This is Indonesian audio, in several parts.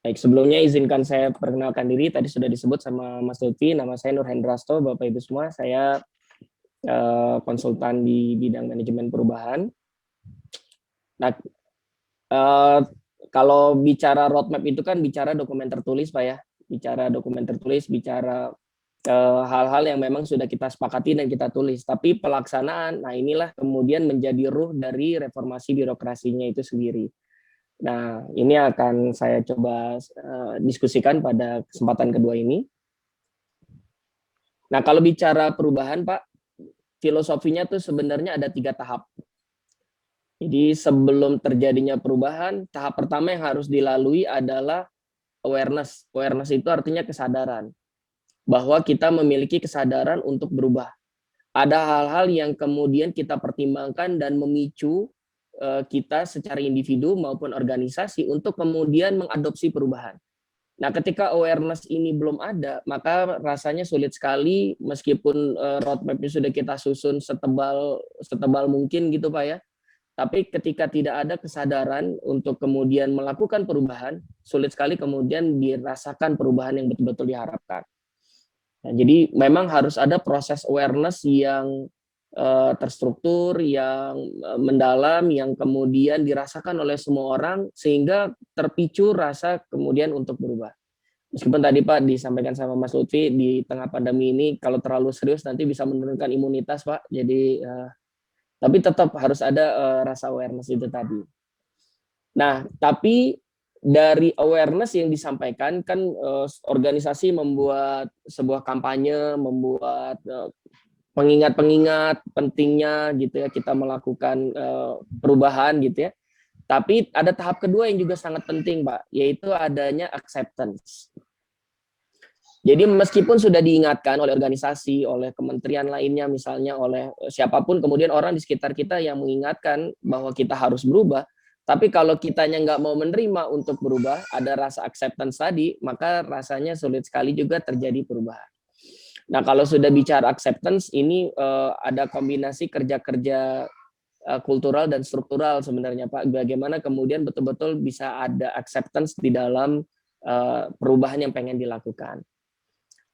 Baik, sebelumnya izinkan saya perkenalkan diri. Tadi sudah disebut sama Mas Lutfi, nama saya Nur Hendrasto, Bapak Ibu semua. Saya konsultan di bidang manajemen perubahan. Nah, eh, kalau bicara roadmap itu kan bicara dokumen tertulis, Pak ya. Bicara dokumen tertulis, bicara hal-hal yang memang sudah kita sepakati dan kita tulis. Tapi pelaksanaan, nah inilah kemudian menjadi ruh dari reformasi birokrasinya itu sendiri. Nah, ini akan saya coba diskusikan pada kesempatan kedua ini. Nah, kalau bicara perubahan, Pak, filosofinya tuh sebenarnya ada 3 tahap. Jadi sebelum terjadinya perubahan, tahap pertama yang harus dilalui adalah awareness. Awareness itu artinya kesadaran. Bahwa kita memiliki kesadaran untuk berubah. Ada hal-hal yang kemudian kita pertimbangkan dan memicu kita secara individu maupun organisasi untuk kemudian mengadopsi perubahan. Nah, ketika awareness ini belum ada, maka rasanya sulit sekali meskipun roadmap-nya sudah kita susun setebal mungkin gitu Pak ya. Tapi ketika tidak ada kesadaran untuk kemudian melakukan perubahan, sulit sekali kemudian dirasakan perubahan yang betul-betul diharapkan. Nah, jadi memang harus ada proses awareness yang terstruktur, yang mendalam, yang kemudian dirasakan oleh semua orang sehingga terpicu rasa kemudian untuk berubah. Meskipun tadi Pak disampaikan sama Mas Lutfi di tengah pandemi ini kalau terlalu serius nanti bisa menurunkan imunitas Pak. Jadi tapi tetap harus ada rasa awareness itu tadi. Nah, tapi dari awareness yang disampaikan kan organisasi membuat sebuah kampanye, membuat pengingat-pengingat pentingnya gitu ya kita melakukan perubahan gitu ya. Tapi ada tahap kedua yang juga sangat penting, Pak, yaitu adanya acceptance. Jadi meskipun sudah diingatkan oleh organisasi, oleh kementerian lainnya misalnya, oleh siapapun, kemudian orang di sekitar kita yang mengingatkan bahwa kita harus berubah, tapi kalau kitanya nggak mau menerima untuk berubah, ada rasa acceptance tadi, maka rasanya sulit sekali juga terjadi perubahan. Nah, kalau sudah bicara acceptance, ini ada kombinasi kerja-kerja kultural dan struktural sebenarnya Pak. Bagaimana kemudian betul-betul bisa ada acceptance di dalam perubahan yang pengen dilakukan.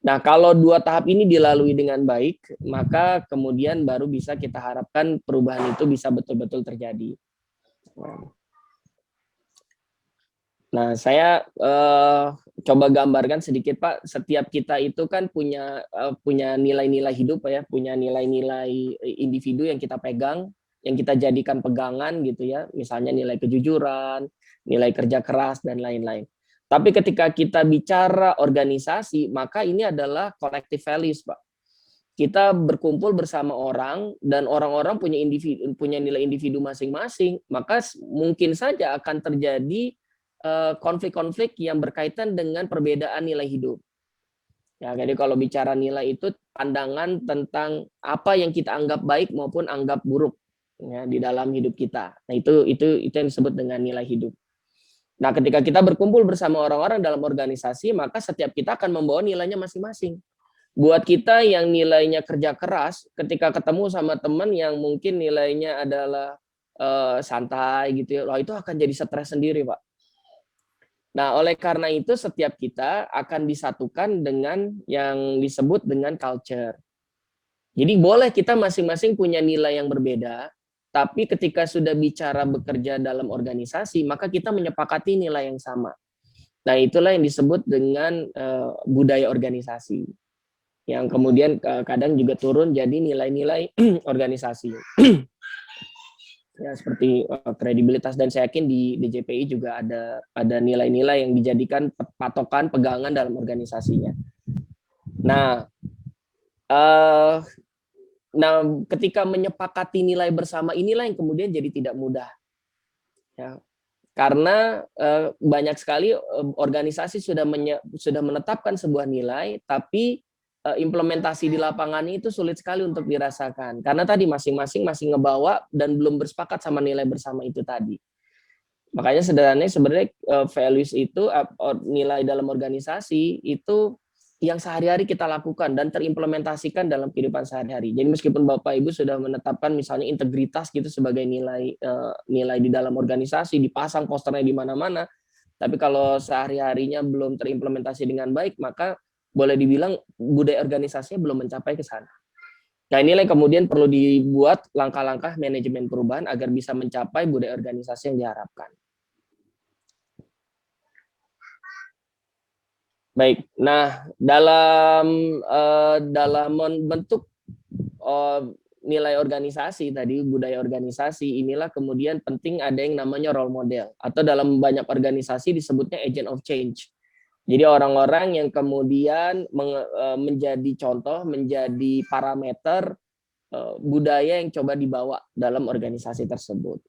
Nah, kalau 2 tahap ini dilalui dengan baik, maka kemudian baru bisa kita harapkan perubahan itu bisa betul-betul terjadi. Nah, saya coba gambarkan sedikit Pak. Setiap kita itu kan punya nilai-nilai hidup Pak ya, punya nilai-nilai individu yang kita pegang, yang kita jadikan pegangan gitu ya. Misalnya nilai kejujuran, nilai kerja keras dan lain-lain. Tapi ketika kita bicara organisasi, maka ini adalah collective values, Pak. Kita berkumpul bersama orang dan orang-orang punya nilai individu masing-masing, maka mungkin saja akan terjadi konflik-konflik yang berkaitan dengan perbedaan nilai hidup. Ya, jadi kalau bicara nilai itu pandangan tentang apa yang kita anggap baik maupun anggap buruk ya di dalam hidup kita. Nah, itu yang disebut dengan nilai hidup. Nah, ketika kita berkumpul bersama orang-orang dalam organisasi, maka setiap kita akan membawa nilainya masing-masing. Buat kita yang nilainya kerja keras, ketika ketemu sama teman yang mungkin nilainya adalah santai gitu ya, itu akan jadi stres sendiri, Pak. Nah, oleh karena itu setiap kita akan disatukan dengan yang disebut dengan culture. Jadi boleh kita masing-masing punya nilai yang berbeda, tapi ketika sudah bicara bekerja dalam organisasi, maka kita menyepakati nilai yang sama. Nah, itulah yang disebut dengan budaya organisasi. Yang kemudian kadang juga turun jadi nilai-nilai organisasi. Ya, seperti kredibilitas, dan saya yakin di DJPI juga ada nilai-nilai yang dijadikan patokan pegangan dalam organisasinya. Nah, ketika menyepakati nilai bersama inilah yang kemudian jadi tidak mudah. Ya, karena banyak sekali organisasi sudah menetapkan sebuah nilai, tapi implementasi di lapangan itu sulit sekali untuk dirasakan. Karena tadi masing-masing masih ngebawa dan belum bersepakat sama nilai bersama itu tadi. Makanya sebenarnya values itu, nilai dalam organisasi itu yang sehari-hari kita lakukan dan terimplementasikan dalam kehidupan sehari-hari. Jadi meskipun Bapak Ibu sudah menetapkan misalnya integritas gitu sebagai nilai di dalam organisasi, dipasang posternya di mana-mana, Tapi kalau sehari-harinya belum terimplementasi dengan baik, maka boleh dibilang budaya organisasinya belum mencapai ke sana. Nah, inilah yang kemudian perlu dibuat langkah-langkah manajemen perubahan agar bisa mencapai budaya organisasi yang diharapkan. Baik, nah dalam membentuk nilai organisasi tadi, budaya organisasi, inilah kemudian penting ada yang namanya role model, atau dalam banyak organisasi disebutnya agent of change. Jadi orang-orang yang kemudian menjadi contoh, menjadi parameter budaya yang coba dibawa dalam organisasi tersebut.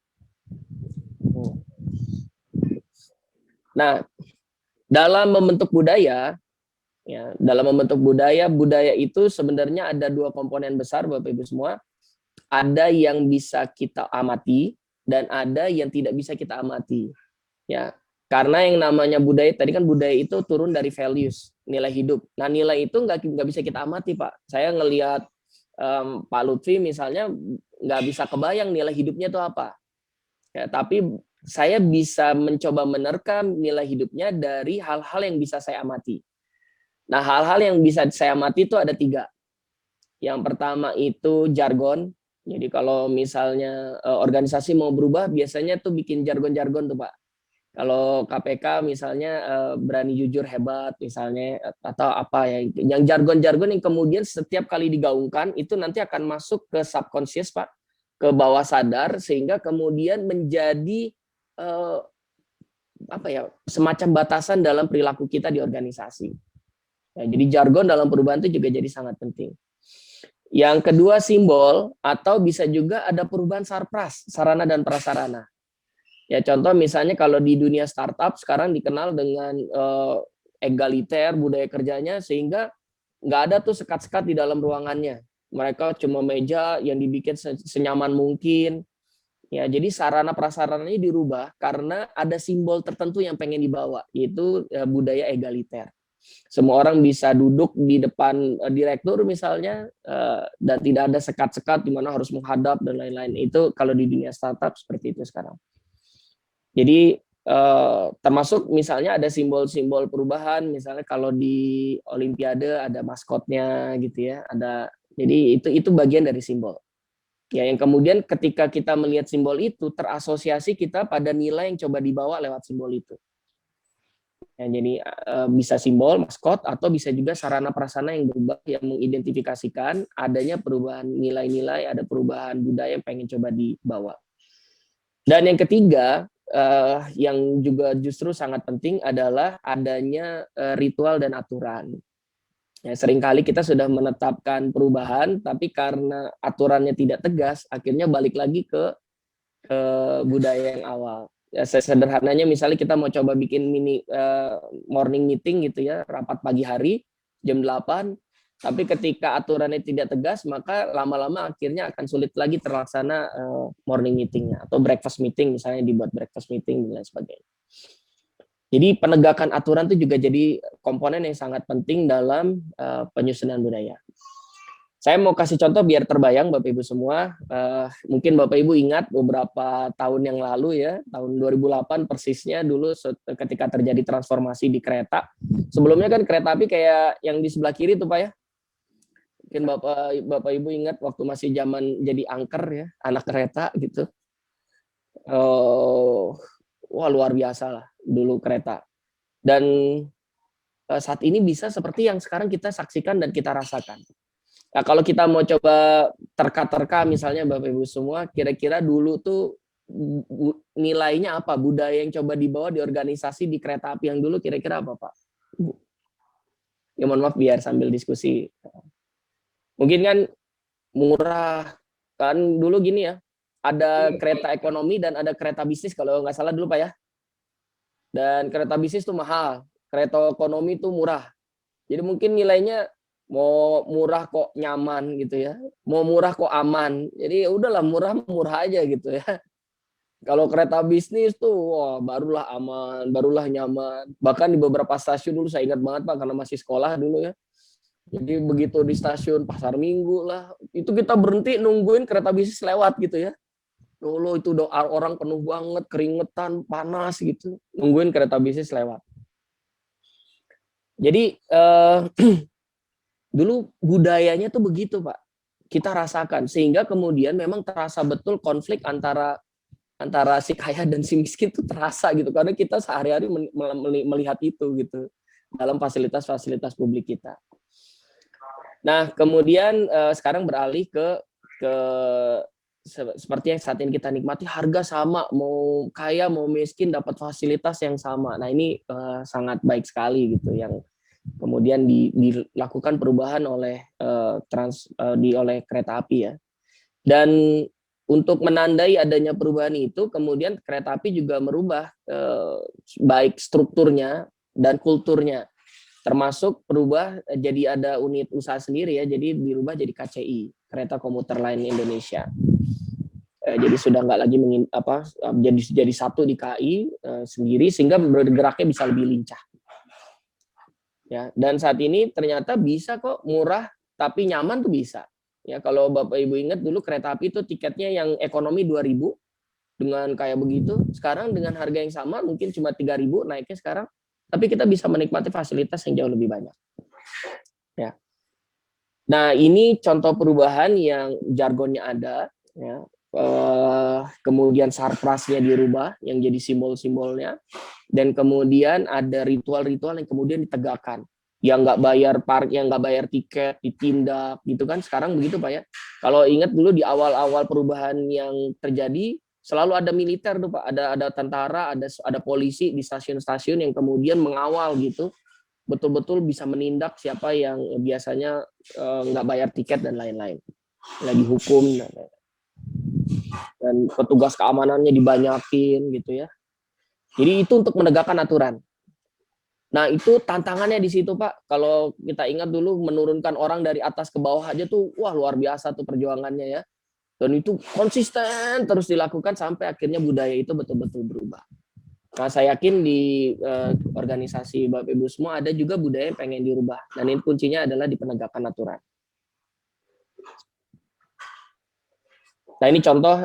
Nah, dalam membentuk budaya, ya, dalam membentuk budaya itu sebenarnya ada dua komponen besar, Bapak Ibu semua. Ada yang bisa kita amati dan ada yang tidak bisa kita amati. Ya, karena yang namanya budaya tadi kan, budaya itu turun dari values, nilai hidup. Nah, nilai itu nggak bisa kita amati, Pak. Saya ngelihat Pak Lutfi misalnya nggak bisa kebayang nilai hidupnya itu apa. Ya, tapi saya bisa mencoba menerkam nilai hidupnya dari hal-hal yang bisa saya amati. Nah, hal-hal yang bisa saya amati itu ada 3. Yang pertama itu jargon. Jadi kalau misalnya organisasi mau berubah, biasanya tuh bikin jargon-jargon tuh, Pak. Kalau KPK misalnya berani jujur hebat misalnya, atau apa ya, yang jargon-jargon yang kemudian setiap kali digaungkan itu nanti akan masuk ke subconscious, Pak, ke bawah sadar, sehingga kemudian menjadi apa ya, semacam batasan dalam perilaku kita di organisasi. Ya, jadi jargon dalam perubahan itu juga jadi sangat penting. Yang kedua simbol, atau bisa juga ada perubahan sarpras, sarana dan prasarana. Ya, contoh misalnya kalau di dunia startup sekarang dikenal dengan egaliter budaya kerjanya, sehingga nggak ada tuh sekat-sekat di dalam ruangannya. Mereka cuma meja yang dibikin senyaman mungkin. Ya, jadi sarana prasarananya dirubah karena ada simbol tertentu yang pengen dibawa, yaitu budaya egaliter. Semua orang bisa duduk di depan direktur misalnya, dan tidak ada sekat-sekat di mana harus menghadap dan lain-lain. Itu kalau di dunia startup seperti itu sekarang. Jadi termasuk misalnya ada simbol-simbol perubahan, misalnya kalau di Olimpiade ada maskotnya gitu ya, ada. Jadi itu bagian dari simbol. Ya, yang kemudian ketika kita melihat simbol itu, terasosiasi kita pada nilai yang coba dibawa lewat simbol itu. Ya, jadi bisa simbol, maskot, atau bisa juga sarana prasarana yang berubah, yang mengidentifikasikan adanya perubahan nilai-nilai, ada perubahan budaya yang pengen coba dibawa. Dan yang ketiga, yang juga justru sangat penting adalah adanya ritual dan aturan. Ya, seringkali kita sudah menetapkan perubahan, tapi karena aturannya tidak tegas, akhirnya balik lagi ke budaya yang awal. Ya, sederhananya misalnya kita mau coba bikin mini morning meeting gitu ya, rapat pagi hari jam 8, tapi ketika aturannya tidak tegas, maka lama-lama akhirnya akan sulit lagi terlaksana morning meetingnya, atau breakfast meeting misalnya, dibuat breakfast meeting dan lain sebagainya. Jadi penegakan aturan itu juga jadi komponen yang sangat penting dalam penyusunan budaya. Saya mau kasih contoh biar terbayang Bapak Ibu semua. Mungkin Bapak Ibu ingat beberapa tahun yang lalu ya, tahun 2008 persisnya dulu ketika terjadi transformasi di kereta. Sebelumnya kan kereta api kayak yang di sebelah kiri tuh Pak ya. Mungkin Bapak Ibu ingat waktu masih zaman jadi angker ya, anak kereta gitu. Wah, luar biasa lah dulu kereta. Dan saat ini bisa seperti yang sekarang kita saksikan dan kita rasakan. Nah, kalau kita mau coba terka-terka misalnya Bapak Ibu semua, kira-kira dulu tuh nilainya apa? Budaya yang coba dibawa di organisasi di kereta api yang dulu kira-kira apa, Pak? Ya mohon maaf biar sambil diskusi. Mungkin kan murah, kan dulu gini ya, ada kereta ekonomi dan ada kereta bisnis kalau nggak salah dulu Pak ya. Dan kereta bisnis tuh mahal, kereta ekonomi tuh murah. Jadi mungkin nilainya mau murah kok nyaman gitu ya, mau murah kok aman. Jadi ya udahlah murah aja gitu ya. Kalau kereta bisnis tuh wah barulah aman, barulah nyaman. Bahkan di beberapa stasiun dulu saya ingat banget Pak karena masih sekolah dulu ya. Jadi begitu di stasiun Pasar Minggu lah, itu kita berhenti nungguin kereta bisnis lewat gitu ya. Dulu itu orang penuh banget, keringetan, panas gitu, nungguin kereta bisnis lewat. Jadi dulu budayanya tuh begitu, Pak. Kita rasakan sehingga kemudian memang terasa betul konflik antara si kaya dan si miskin tuh terasa gitu karena kita sehari-hari melihat itu gitu dalam fasilitas-fasilitas publik kita. Nah, kemudian sekarang beralih ke seperti yang saat ini kita nikmati, harga sama, mau kaya mau miskin dapat fasilitas yang sama. Nah, ini sangat baik sekali gitu yang kemudian dilakukan perubahan oleh oleh kereta api ya. Dan untuk menandai adanya perubahan itu, kemudian kereta api juga merubah baik strukturnya dan kulturnya, termasuk berubah jadi ada unit usaha sendiri ya, jadi dirubah jadi KCI, Kereta Komuter Line Indonesia. Jadi sudah nggak lagi jadi satu di KAI sendiri sehingga bergeraknya bisa lebih lincah. Ya, dan saat ini ternyata bisa kok murah tapi nyaman tuh bisa. Ya, kalau Bapak Ibu ingat dulu kereta api itu tiketnya yang ekonomi 2.000 dengan kayak begitu. Sekarang dengan harga yang sama mungkin cuma 3.000 naiknya sekarang, tapi kita bisa menikmati fasilitas yang jauh lebih banyak. Ya. Nah, ini contoh perubahan yang jargonnya ada ya. Kemudian sarprasnya dirubah yang jadi simbol-simbolnya, dan kemudian ada ritual-ritual yang kemudian ditegakkan, yang nggak bayar yang nggak bayar tiket ditindak gitu kan. Sekarang begitu Pak ya. Kalau ingat dulu di awal-awal perubahan yang terjadi selalu ada militer tuh Pak, ada tentara, ada polisi di stasiun-stasiun yang kemudian mengawal gitu, betul-betul bisa menindak siapa yang biasanya nggak bayar tiket dan lain-lain, nggak dihukum dan petugas keamanannya dibanyakin gitu ya. Jadi itu untuk menegakkan aturan. Nah, itu tantangannya di situ, Pak. Kalau kita ingat dulu menurunkan orang dari atas ke bawah aja tuh, wah luar biasa tuh perjuangannya ya. Dan itu konsisten terus dilakukan sampai akhirnya budaya itu betul-betul berubah. Nah, saya yakin di organisasi Bapak Ibu semua ada juga budaya yang pengen dirubah. Dan ini kuncinya adalah di penegakan aturan. Nah, ini contoh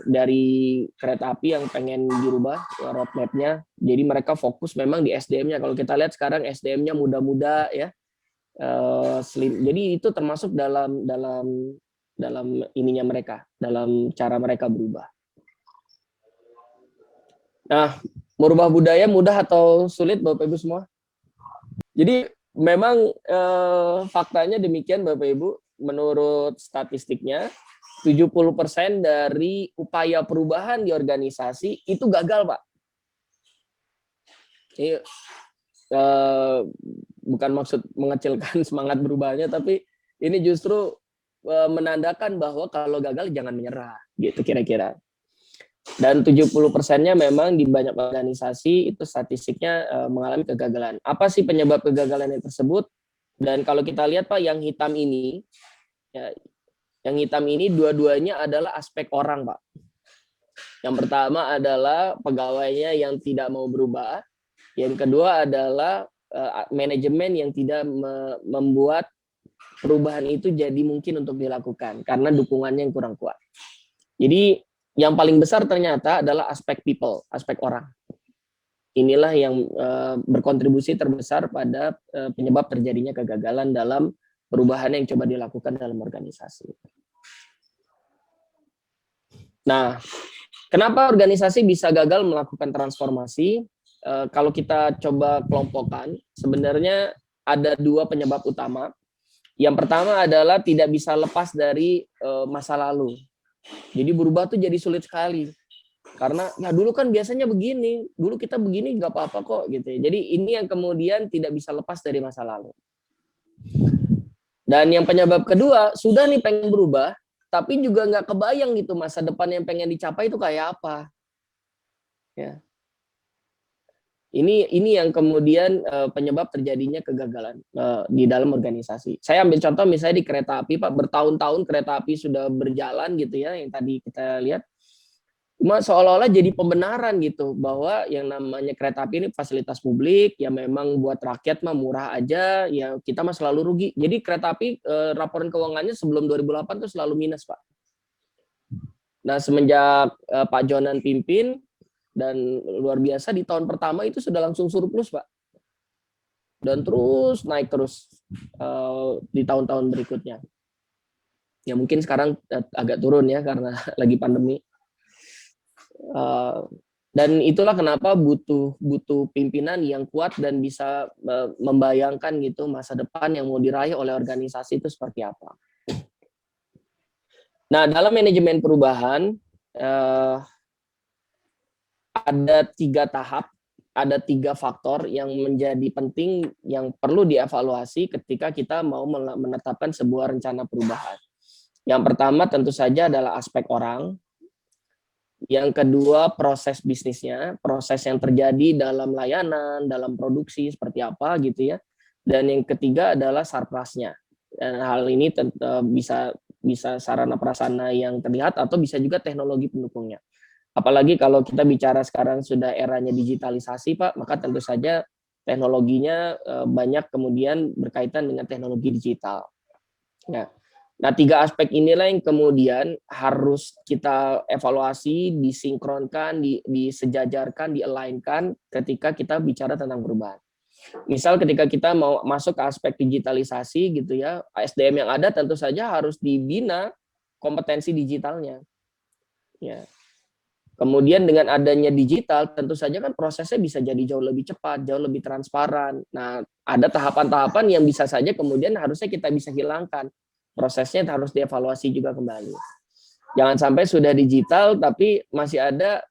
dari kereta api yang pengen dirubah roadmap-nya. Jadi mereka fokus memang di SDM-nya. Kalau kita lihat sekarang SDM-nya muda-muda ya. Jadi itu termasuk dalam ininya mereka, dalam cara mereka berubah. Nah, merubah budaya mudah atau sulit Bapak Ibu semua? Jadi memang faktanya demikian Bapak Ibu, menurut statistiknya 70% dari upaya perubahan di organisasi itu gagal, Pak. Ini bukan maksud mengecilkan semangat berubahnya, tapi ini justru menandakan bahwa kalau gagal jangan menyerah, gitu kira-kira. Dan 70%-nya memang di banyak organisasi itu statistiknya mengalami kegagalan. Apa sih penyebab kegagalan yang tersebut? Dan kalau kita lihat Pak, yang hitam ini, ya, yang hitam ini dua-duanya adalah aspek orang, Pak. Yang pertama adalah pegawainya yang tidak mau berubah. Yang kedua adalah manajemen yang tidak membuat perubahan itu jadi mungkin untuk dilakukan karena dukungannya yang kurang kuat. Jadi yang paling besar ternyata adalah aspek people, aspek orang. Inilah yang berkontribusi terbesar pada penyebab terjadinya kegagalan dalam perubahan yang coba dilakukan dalam organisasi. Nah, kenapa organisasi bisa gagal melakukan transformasi? Kalau kita coba kelompokkan, sebenarnya ada dua penyebab utama. Yang pertama adalah tidak bisa lepas dari masa lalu. Jadi berubah tuh jadi sulit sekali. Karena ya dulu kan biasanya begini, dulu kita begini nggak apa-apa kok gitu ya. Jadi ini yang kemudian tidak bisa lepas dari masa lalu. Dan yang penyebab kedua, sudah nih pengen berubah, tapi juga nggak kebayang gitu masa depan yang pengen dicapai itu kayak apa. Ya. Ini yang kemudian penyebab terjadinya kegagalan di dalam organisasi. Saya ambil contoh misalnya di kereta api, Pak, bertahun-tahun kereta api sudah berjalan gitu ya, yang tadi kita lihat. Cuma seolah-olah jadi pembenaran gitu bahwa yang namanya kereta api ini fasilitas publik, ya memang buat rakyat mah murah aja, ya kita mah selalu rugi. Jadi kereta api laporan keuangannya sebelum 2008 tuh selalu minus, Pak. Nah, semenjak Pak Jonan pimpin dan luar biasa di tahun pertama itu sudah langsung surplus, Pak. Dan terus naik terus di tahun-tahun berikutnya. Ya mungkin sekarang agak turun ya karena lagi pandemi. Dan itulah kenapa butuh pimpinan yang kuat dan bisa membayangkan gitu masa depan yang mau diraih oleh organisasi itu seperti apa. Nah, dalam manajemen perubahan ada 3 tahap, ada 3 faktor yang menjadi penting yang perlu dievaluasi ketika kita mau menetapkan sebuah rencana perubahan. Yang pertama tentu saja adalah aspek orang. Yang kedua, proses bisnisnya, proses yang terjadi dalam layanan, dalam produksi seperti apa gitu ya. Dan yang ketiga adalah sarprasnya. Dan hal ini bisa sarana prasarana yang terlihat atau bisa juga teknologi pendukungnya. Apalagi kalau kita bicara sekarang sudah eranya digitalisasi, Pak, maka tentu saja teknologinya banyak kemudian berkaitan dengan teknologi digital. Nah, 3 aspek inilah yang kemudian harus kita evaluasi, disinkronkan, disejajarkan, di-align-kan ketika kita bicara tentang perubahan. Misal ketika kita mau masuk ke aspek digitalisasi gitu ya, SDM yang ada tentu saja harus dibina kompetensi digitalnya. Ya. Kemudian dengan adanya digital, tentu saja kan prosesnya bisa jadi jauh lebih cepat, jauh lebih transparan. Nah, ada tahapan-tahapan yang bisa saja kemudian harusnya kita bisa hilangkan. Prosesnya harus dievaluasi juga kembali. Jangan sampai sudah digital tapi masih ada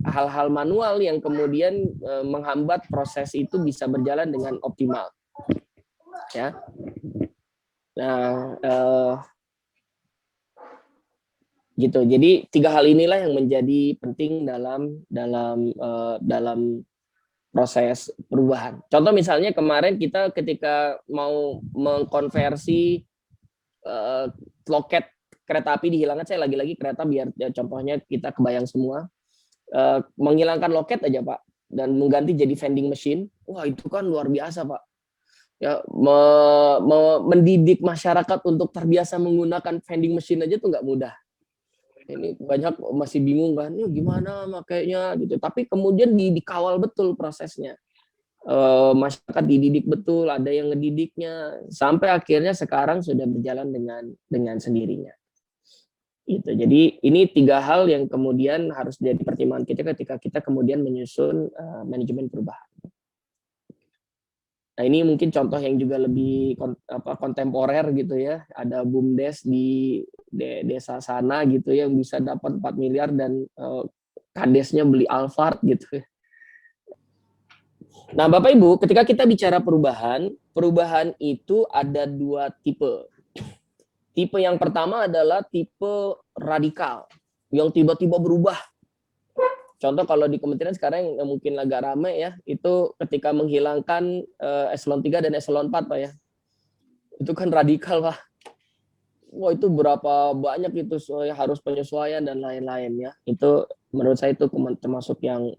hal-hal manual yang kemudian menghambat proses itu bisa berjalan dengan optimal. Ya. Nah, gitu. Jadi 3 hal inilah yang menjadi penting dalam proses perubahan. Contoh misalnya kemarin kita ketika mau mengkonversi loket kereta api dihilangkan, saya lagi-lagi kereta biar ya, contohnya kita kebayang semua, menghilangkan loket aja Pak dan mengganti jadi vending machine, wah itu kan luar biasa Pak. Ya, mendidik masyarakat untuk terbiasa menggunakan vending machine aja tuh nggak mudah. Ini banyak masih bingung kan, ya gimana makainya gitu. Tapi kemudian dikawal betul prosesnya. Masyarakat dididik betul, ada yang ngedidiknya sampai akhirnya sekarang sudah berjalan dengan sendirinya. Itu. Jadi ini 3 hal yang kemudian harus jadi pertimbangan kita ketika kita kemudian menyusun manajemen perubahan. Nah ini mungkin contoh yang juga lebih kontemporer gitu ya. Ada BUMDes di desa sana gitu ya, yang bisa dapat 4 miliar dan kadesnya beli Alphard gitu ya. Nah, Bapak Ibu, ketika kita bicara perubahan, perubahan itu ada 2 tipe. Tipe yang pertama adalah tipe radikal, yang tiba-tiba berubah. Contoh kalau di kementerian sekarang yang mungkin agak ramai ya, itu ketika menghilangkan eselon 3 dan eselon 4, Pak ya. Itu kan radikal, Pak. Wah, itu berapa banyak itu harus penyesuaian dan lain-lain ya. Itu menurut saya itu termasuk yang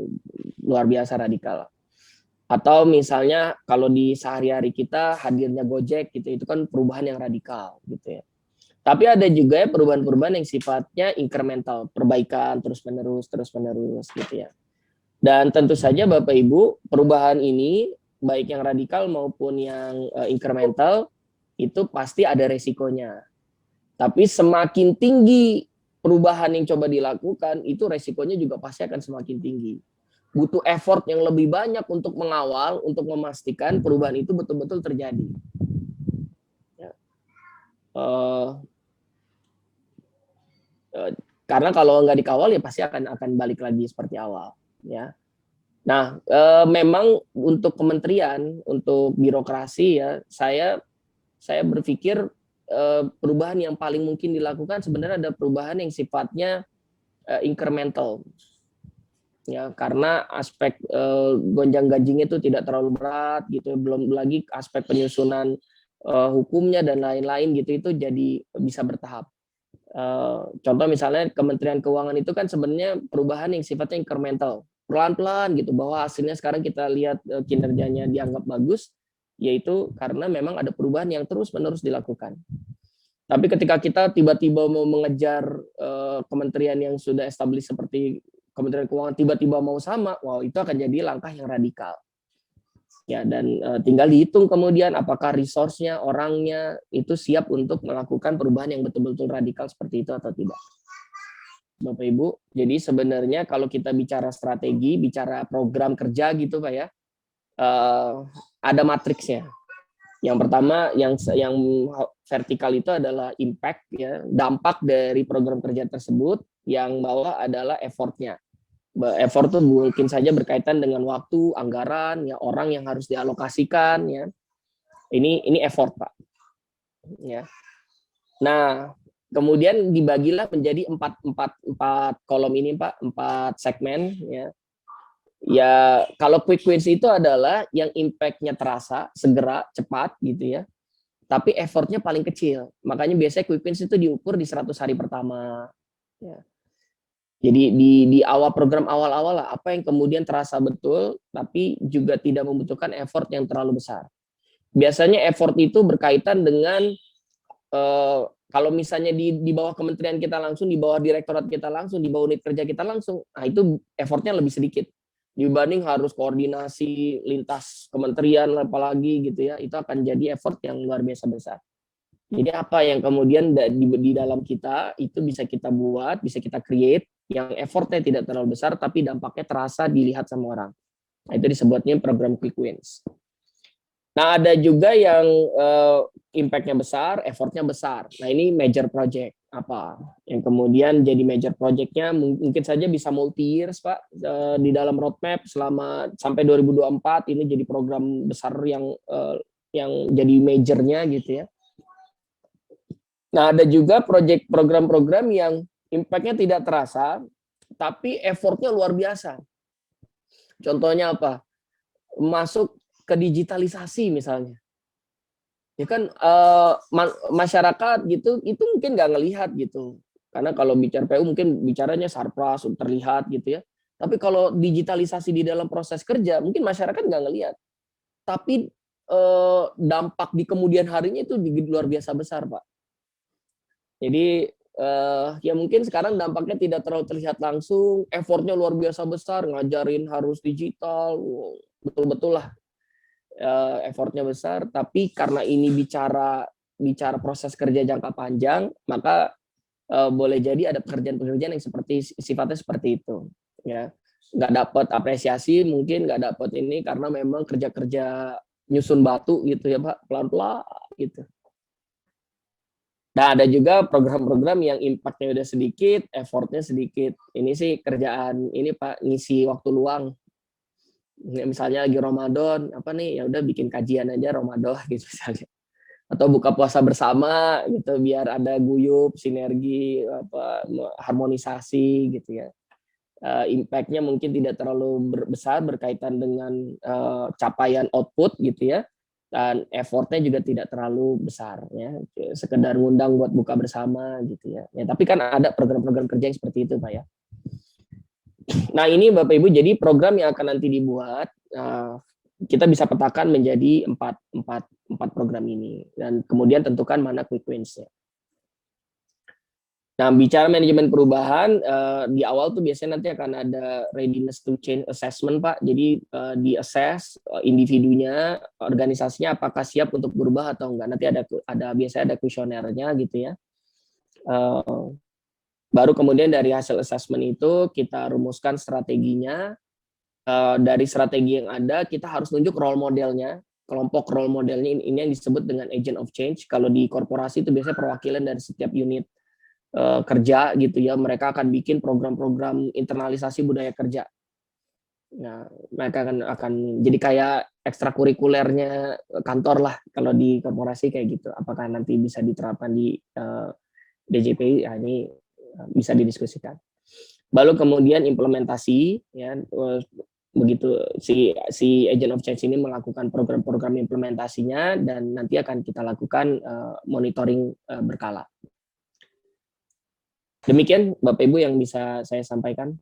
luar biasa radikal. Atau misalnya kalau di sehari-hari kita hadirnya Gojek gitu, itu kan perubahan yang radikal gitu ya. Tapi ada juga perubahan-perubahan yang sifatnya incremental, perbaikan terus-menerus gitu ya. Dan tentu saja Bapak Ibu, perubahan ini baik yang radikal maupun yang incremental itu pasti ada resikonya. Tapi semakin tinggi perubahan yang coba dilakukan, itu resikonya juga pasti akan semakin tinggi. Butuh effort yang lebih banyak untuk mengawal, untuk memastikan perubahan itu betul-betul terjadi. Ya. Karena kalau nggak dikawal ya pasti akan balik lagi seperti awal. Ya. Nah, memang untuk kementerian, untuk birokrasi ya, saya berpikir perubahan yang paling mungkin dilakukan sebenarnya ada perubahan yang sifatnya incremental. Ya, karena aspek gonjang-ganjingnya itu tidak terlalu berat gitu, belum lagi aspek penyusunan hukumnya dan lain-lain gitu itu jadi bisa bertahap. Contoh misalnya Kementerian Keuangan itu kan sebenarnya perubahan yang sifatnya incremental, pelan-pelan gitu, bahwa hasilnya sekarang kita lihat kinerjanya dianggap bagus, yaitu karena memang ada perubahan yang terus-menerus dilakukan. Tapi ketika kita tiba-tiba mau mengejar kementerian yang sudah established seperti Kementerian Keuangan tiba-tiba mau sama, wow itu akan jadi langkah yang radikal. Ya, dan tinggal dihitung kemudian apakah resource-nya, orangnya itu siap untuk melakukan perubahan yang betul-betul radikal seperti itu atau tidak. Bapak Ibu, jadi sebenarnya kalau kita bicara strategi, bicara program kerja gitu Pak ya, ada matriksnya. Yang pertama yang vertikal itu adalah impact ya, dampak dari program kerja tersebut, yang bawah adalah effortnya. Effort itu mungkin saja berkaitan dengan waktu, anggaran, ya orang yang harus dialokasikan ya. Ini effort, Pak. Ya. Nah, kemudian dibagilah menjadi empat kolom ini, Pak, 4 segmen ya. Ya, kalau quick wins itu adalah yang impact-nya terasa, segera, cepat gitu ya. Tapi effortnya paling kecil. Makanya biasanya quick wins itu diukur di 100 hari pertama. Ya. Jadi di awal program awal-awal lah, apa yang kemudian terasa betul, tapi juga tidak membutuhkan effort yang terlalu besar. Biasanya effort itu berkaitan dengan kalau misalnya di bawah kementerian kita langsung, di bawah direktorat kita langsung, di bawah unit kerja kita langsung, nah itu effortnya lebih sedikit dibanding harus koordinasi lintas kementerian apalagi gitu ya, itu akan jadi effort yang luar biasa besar. Jadi apa yang kemudian di dalam kita itu bisa kita buat, bisa kita create, yang effortnya tidak terlalu besar tapi dampaknya terasa dilihat sama orang. Nah, itu disebutnya program quick wins. Nah ada juga yang impact-nya besar, effortnya besar. Nah ini major project apa? Yang kemudian jadi major project-nya mungkin saja bisa multi years Pak, di dalam roadmap selama sampai 2024 ini jadi program besar yang jadi majornya gitu ya. Nah, ada juga program-program yang impact-nya tidak terasa, tapi effort-nya luar biasa. Contohnya apa? Masuk ke digitalisasi misalnya. Ya kan masyarakat gitu, itu mungkin nggak ngelihat gitu. Karena kalau bicara PU mungkin bicaranya sarpras, terlihat gitu ya. Tapi kalau digitalisasi di dalam proses kerja, mungkin masyarakat nggak ngelihat. Tapi dampak di kemudian harinya itu luar biasa besar, Pak. Jadi ya mungkin sekarang dampaknya tidak terlalu terlihat langsung, effortnya luar biasa besar, ngajarin harus digital, betul-betul lah effortnya besar. Tapi karena ini bicara proses kerja jangka panjang, maka boleh jadi ada pekerjaan-pekerjaan yang sifatnya seperti itu. Ya, nggak dapat apresiasi, mungkin nggak dapat ini karena memang kerja-kerja nyusun batu gitu ya Pak, pelan-pelan gitu. Nah, ada juga program-program yang impact-nya udah sedikit, effort-nya sedikit. Ini sih kerjaan ini Pak, ngisi waktu luang. Misalnya lagi Ramadan, apa nih, ya udah bikin kajian aja Ramadan gitu misalnya. Atau buka puasa bersama gitu biar ada guyup, sinergi, apa harmonisasi gitu ya. Impact-nya mungkin tidak terlalu besar berkaitan dengan capaian output gitu ya. Dan effortnya juga tidak terlalu besar ya, sekedar ngundang buat buka bersama gitu ya. Ya tapi kan ada program-program kerja yang seperti itu Pak ya. Nah ini Bapak Ibu jadi program yang akan nanti dibuat kita bisa petakan menjadi empat program ini dan kemudian tentukan mana quick wins-nya. Nah, bicara manajemen perubahan, di awal tuh biasanya nanti akan ada readiness to change assessment, Pak. Jadi di-assess individunya, organisasinya apakah siap untuk berubah atau enggak. Nanti biasanya ada kuesionernya gitu ya. Baru kemudian dari hasil assessment itu kita rumuskan strateginya. Dari strategi yang ada, kita harus tunjuk role modelnya. Kelompok role modelnya ini yang disebut dengan agent of change. Kalau di korporasi itu biasanya perwakilan dari setiap unit kerja gitu ya, mereka akan bikin program-program internalisasi budaya kerja. Nah, mereka akan jadi kayak ekstrakurikulernya kantor lah kalau di korporasi kayak gitu. Apakah nanti bisa diterapkan di DJPI? Ya, ini bisa didiskusikan. Lalu kemudian implementasi ya, begitu si agent of change ini melakukan program-program implementasinya dan nanti akan kita lakukan monitoring berkala. Demikian Bapak Ibu yang bisa saya sampaikan.